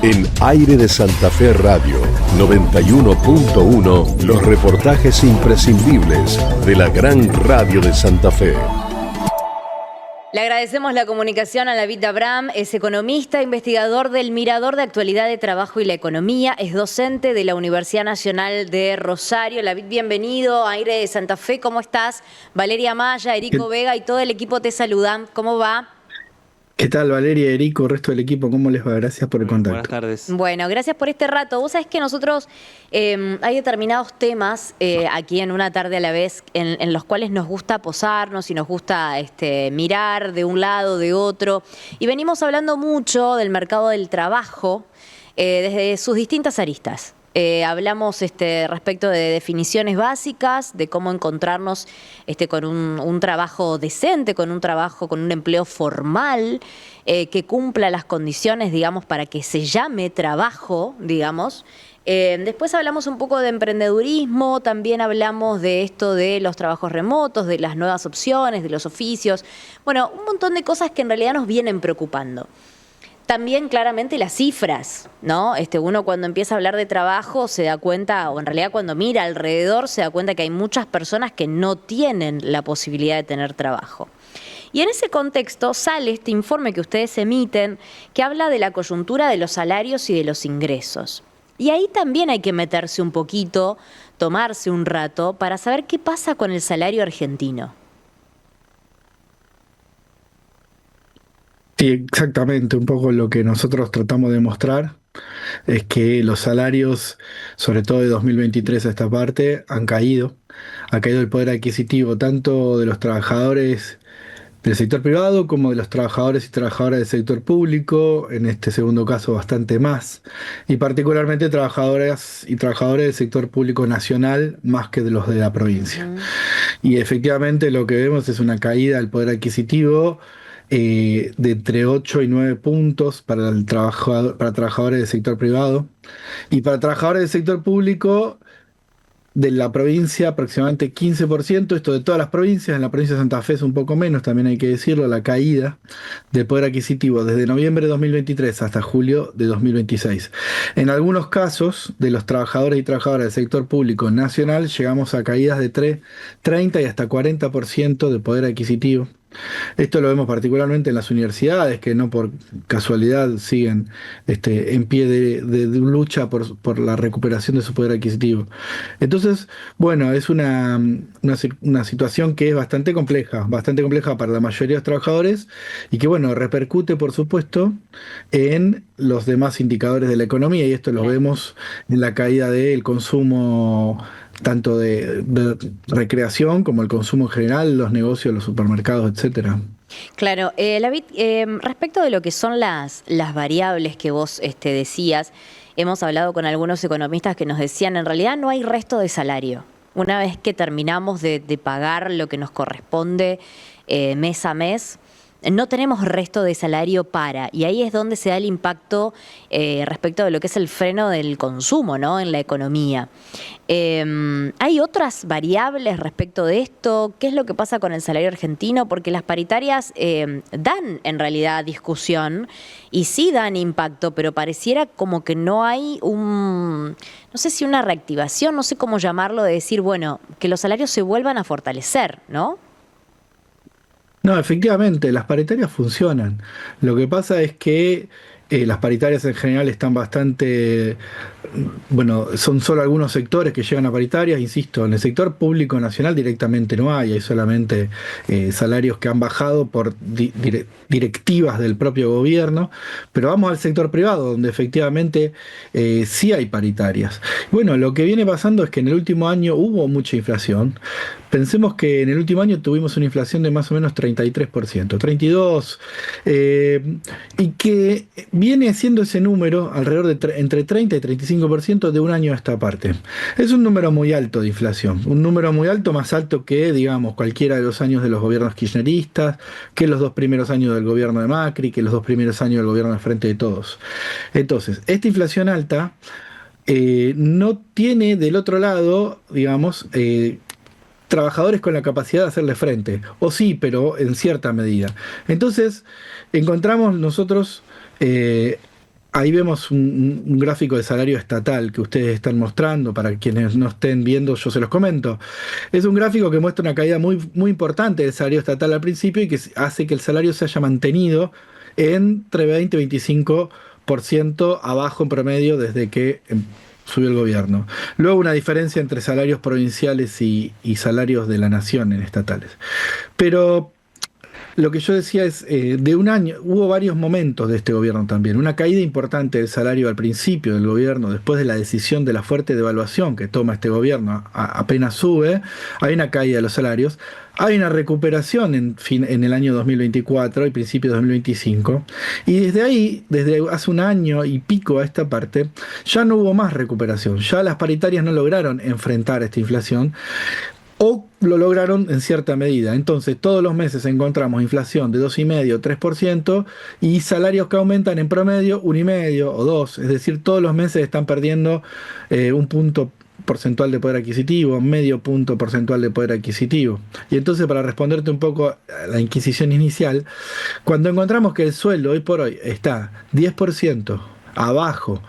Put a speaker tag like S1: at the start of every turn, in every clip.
S1: En Aire de Santa Fe Radio 91.1, los reportajes imprescindibles de la gran radio de Santa Fe.
S2: Le agradecemos la comunicación a David Abram, es economista, investigador del Mirador de Actualidad de Trabajo y la Economía, es docente de la Universidad Nacional de Rosario. David, bienvenido a Aire de Santa Fe, ¿cómo estás? Valeria Maya, Erico Vega y todo el equipo te saludan, ¿cómo va?
S3: ¿Qué tal, Valeria, Erico, el resto del equipo? ¿Cómo les va? Gracias por el contacto.
S4: Buenas tardes.
S2: Bueno, gracias por este rato. Vos sabés que nosotros hay determinados temas aquí en Una Tarde a la Vez en los cuales nos gusta posarnos y nos gusta mirar de un lado, de otro. Y venimos hablando mucho del mercado del trabajo desde sus distintas aristas. Hablamos respecto de definiciones básicas, de cómo encontrarnos con un trabajo decente, con un trabajo, con un empleo formal, que cumpla las condiciones, digamos, para que se llame trabajo, digamos. Después hablamos un poco de emprendedurismo, también hablamos de esto de los trabajos remotos, de las nuevas opciones, de los oficios. Bueno, un montón de cosas que en realidad nos vienen preocupando. También claramente las cifras, ¿no? Uno cuando empieza a hablar de trabajo se da cuenta, o en realidad cuando mira alrededor se da cuenta que hay muchas personas que no tienen la posibilidad de tener trabajo. Y en ese contexto sale este informe que ustedes emiten que habla de la coyuntura de los salarios y de los ingresos. Y ahí también hay que meterse un poquito, tomarse un rato para saber qué pasa con el salario argentino.
S3: Sí, exactamente. Un poco lo que nosotros tratamos de mostrar es que los salarios, sobre todo de 2023 a esta parte, han caído. Ha caído el poder adquisitivo tanto de los trabajadores del sector privado como de los trabajadores y trabajadoras del sector público, en este segundo caso bastante más, y particularmente trabajadoras y trabajadores del sector público nacional más que de los de la provincia. Y efectivamente lo que vemos es una caída del poder adquisitivo de entre 8 y 9 puntos para trabajadores del sector privado, y para trabajadores del sector público de la provincia aproximadamente 15%, esto de todas las provincias. En la provincia de Santa Fe es un poco menos, también hay que decirlo, la caída del poder adquisitivo desde noviembre de 2023 hasta julio de 2026. En algunos casos de los trabajadores y trabajadoras del sector público nacional llegamos a caídas de 30 y hasta 40% de poder adquisitivo. Esto lo vemos particularmente en las universidades, que no por casualidad siguen en pie de lucha por la recuperación de su poder adquisitivo. Entonces, bueno, es una situación que es bastante compleja para la mayoría de los trabajadores y que, bueno, repercute, por supuesto, en los demás indicadores de la economía, y esto lo vemos en la caída del consumo tanto de recreación como el consumo en general, los negocios, los supermercados, etcétera.
S2: Claro, David, respecto de lo que son las variables que vos decías, hemos hablado con algunos economistas que nos decían, en realidad no hay resto de salario. Una vez que terminamos de pagar lo que nos corresponde mes a mes, no tenemos resto de salario y ahí es donde se da el impacto respecto de lo que es el freno del consumo, ¿no?, en la economía. ¿Hay otras variables respecto de esto? ¿Qué es lo que pasa con el salario argentino? Porque las paritarias dan en realidad discusión y sí dan impacto, pero pareciera como que no hay no sé si una reactivación, no sé cómo llamarlo, de decir, bueno, que los salarios se vuelvan a fortalecer, ¿no?
S3: No, efectivamente, las paritarias funcionan. Lo que pasa es que las paritarias en general están bastante, bueno, son solo algunos sectores que llegan a paritarias, insisto, en el sector público nacional directamente no hay solamente salarios que han bajado por directivas del propio gobierno, pero vamos al sector privado, donde efectivamente sí hay paritarias. Bueno, lo que viene pasando es que en el último año hubo mucha inflación. Pensemos que en el último año tuvimos una inflación de más o menos 33%, 32%, y que viene siendo ese número alrededor de entre 30 y 35% de un año a esta parte. Es un número muy alto de inflación, un número muy alto, más alto que, digamos, cualquiera de los años de los gobiernos kirchneristas, que los 2 primeros años del gobierno de Macri, que los 2 primeros años del gobierno de Frente de Todos. Entonces, esta inflación alta no tiene del otro lado, digamos, trabajadores con la capacidad de hacerle frente, o sí, pero en cierta medida. Entonces, encontramos nosotros Ahí vemos un gráfico de salario estatal que ustedes están mostrando. Para quienes no estén viendo, yo se los comento. Es un gráfico que muestra una caída muy importante del salario estatal al principio y que hace que el salario se haya mantenido entre 20 y 25% abajo en promedio desde que subió el gobierno. Luego una diferencia entre salarios provinciales y salarios de la nación en estatales. Pero lo que yo decía es, de un año, hubo varios momentos de este gobierno también. Una caída importante del salario al principio del gobierno, después de la decisión de la fuerte devaluación que toma este gobierno, apenas sube, hay una caída de los salarios. Hay una recuperación en el año 2024 y principios de 2025. Y desde ahí, desde hace un año y pico a esta parte, ya no hubo más recuperación. Ya las paritarias no lograron enfrentar esta inflación, o lo lograron en cierta medida. Entonces, todos los meses encontramos inflación de 2,5%, 3% y salarios que aumentan en promedio 1,5% o 2%. Es decir, todos los meses están perdiendo un punto porcentual de poder adquisitivo, medio punto porcentual de poder adquisitivo. Y entonces, para responderte un poco a la inquisición inicial, cuando encontramos que el sueldo hoy por hoy está 10% abajo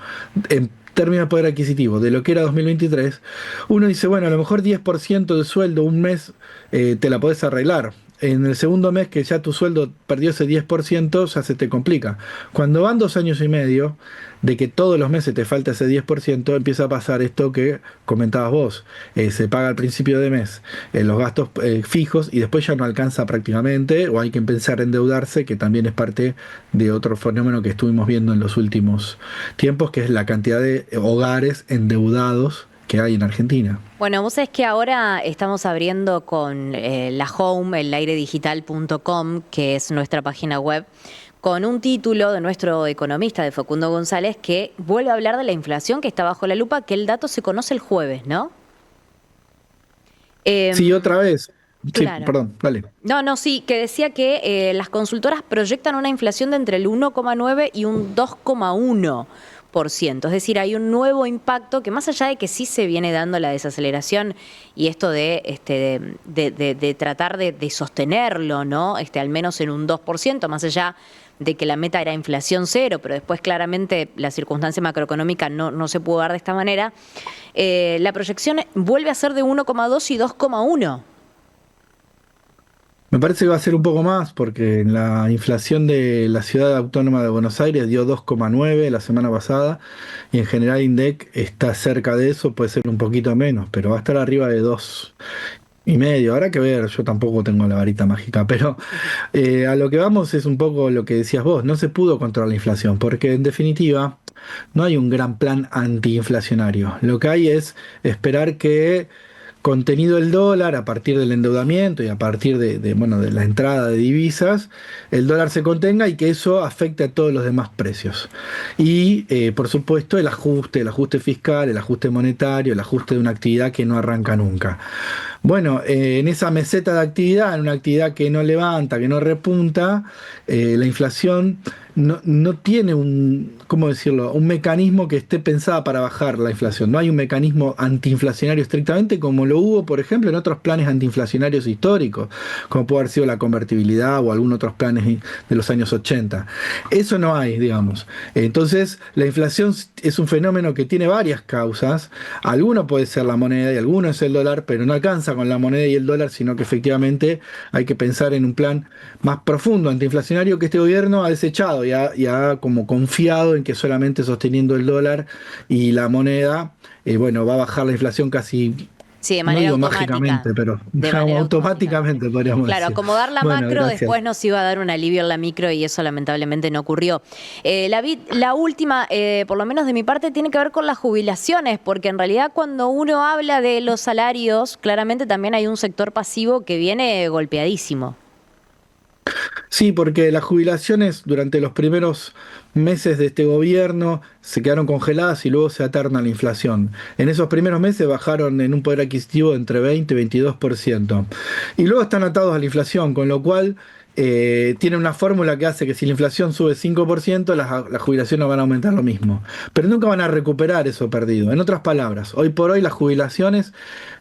S3: en términos de poder adquisitivo de lo que era 2023, uno dice, bueno, a lo mejor 10% de sueldo un mes te la podés arreglar. En el segundo mes que ya tu sueldo perdió ese 10%, ya se te complica. Cuando van 2 años y medio de que todos los meses te falta ese 10%, empieza a pasar esto que comentabas vos. Se paga al principio de mes los gastos fijos y después ya no alcanza prácticamente, o hay que empezar a endeudarse, que también es parte de otro fenómeno que estuvimos viendo en los últimos tiempos, que es la cantidad de hogares endeudados que hay en Argentina.
S2: Bueno, vos sabés que ahora estamos abriendo con la Home, el airedigital.com, que es nuestra página web, con un título de nuestro economista, de Facundo González, que vuelve a hablar de la inflación que está bajo la lupa, que el dato se conoce el jueves, ¿no?
S3: Sí, otra vez.
S2: Claro.
S3: Sí, perdón, dale.
S2: No, sí, que decía que las consultoras proyectan una inflación de entre el 1,9 y un 2,1%. Es decir, hay un nuevo impacto que, más allá de que sí se viene dando la desaceleración y esto de tratar de sostenerlo, ¿no? Al menos en un 2%, más allá de que la meta era inflación cero, pero después claramente la circunstancia macroeconómica no se pudo dar de esta manera, la proyección vuelve a ser de 1,2 y 2,1.
S3: Me parece que va a ser un poco más, porque la inflación de la ciudad autónoma de Buenos Aires dio 2,9 la semana pasada, y en general INDEC está cerca de eso, puede ser un poquito menos, pero va a estar arriba de 2,5. Habrá que ver, yo tampoco tengo la varita mágica, pero a lo que vamos es un poco lo que decías vos, no se pudo controlar la inflación, porque en definitiva no hay un gran plan antiinflacionario. Lo que hay es esperar que, contenido el dólar, a partir del endeudamiento y a partir de la entrada de divisas, el dólar se contenga y que eso afecte a todos los demás precios. Y, por supuesto, el ajuste fiscal, el ajuste monetario, el ajuste de una actividad que no arranca nunca. Bueno, en esa meseta de actividad, en una actividad que no levanta, que no repunta, la inflación no tiene un mecanismo que esté pensada para bajar la inflación. No hay un mecanismo antiinflacionario estrictamente como lo hubo, por ejemplo, en otros planes antiinflacionarios históricos, como puede haber sido la convertibilidad o algunos otros planes de los años 80. Eso no hay, digamos. Entonces, la inflación es un fenómeno que tiene varias causas. Alguno puede ser la moneda y alguno es el dólar, pero no alcanza con la moneda y el dólar, sino que efectivamente hay que pensar en un plan más profundo antiinflacionario que este gobierno ha desechado y ha como confiado en que solamente sosteniendo el dólar y la moneda, va a bajar la inflación casi.
S2: Sí, de manera automática.
S3: Mágicamente, pero automáticamente podríamos decir.
S2: Claro, acomodar la macro,
S3: gracias.
S2: después nos iba a dar un alivio en la micro y eso lamentablemente no ocurrió. La última, por lo menos de mi parte, tiene que ver con las jubilaciones, porque en realidad cuando uno habla de los salarios, claramente también hay un sector pasivo que viene golpeadísimo.
S3: Sí, porque las jubilaciones durante los primeros meses de este gobierno se quedaron congeladas y luego se aterna la inflación. En esos primeros meses bajaron en un poder adquisitivo de entre 20 y 22%. Y luego están atados a la inflación, con lo cual tiene una fórmula que hace que si la inflación sube 5%, las jubilaciones van a aumentar lo mismo. Pero nunca van a recuperar eso perdido. En otras palabras, hoy por hoy las jubilaciones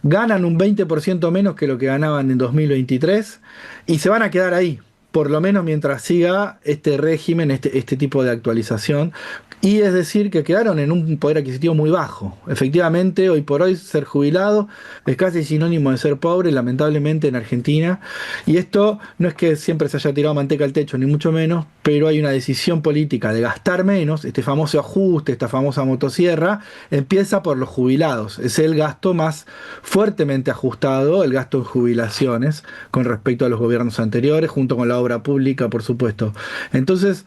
S3: ganan un 20% menos que lo que ganaban en 2023 y se van a quedar ahí, por lo menos mientras siga este régimen, este tipo de actualización, y es decir, que quedaron en un poder adquisitivo muy bajo. Efectivamente, hoy por hoy ser jubilado es casi sinónimo de ser pobre, lamentablemente en Argentina, y esto no es que siempre se haya tirado manteca al techo, ni mucho menos, pero hay una decisión política de gastar menos. Este famoso ajuste, esta famosa motosierra, empieza por los jubilados. Es el gasto más fuertemente ajustado, el gasto en jubilaciones, con respecto a los gobiernos anteriores, junto con la obra pública, por supuesto. Entonces,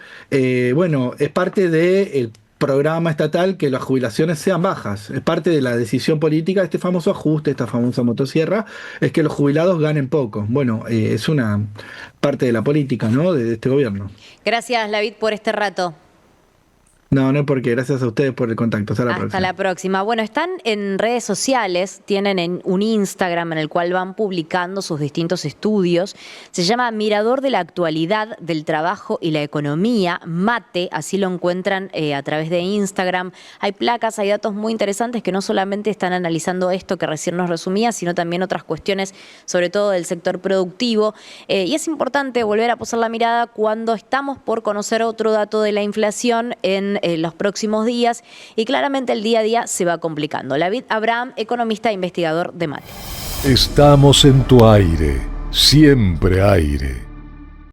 S3: bueno, es parte del programa estatal que las jubilaciones sean bajas. Es parte de la decisión política, este famoso ajuste, esta famosa motosierra, es que los jubilados ganen poco. Bueno, es una parte de la política, ¿no? De este gobierno.
S2: Gracias, David, por este rato.
S3: No, no es porque, gracias a ustedes por el contacto. Hasta la próxima.
S2: Hasta la próxima. Bueno, están en redes sociales, tienen un Instagram en el cual van publicando sus distintos estudios. Se llama Mirador de la Actualidad del Trabajo y la Economía, MATE, así lo encuentran a través de Instagram. Hay placas, hay datos muy interesantes que no solamente están analizando esto que recién nos resumía, sino también otras cuestiones, sobre todo del sector productivo. Y es importante volver a posar la mirada cuando estamos por conocer otro dato de la inflación en los próximos días, y claramente el día a día se va complicando. David Abraham, economista e investigador de MATE.
S1: Estamos en tu aire, siempre aire.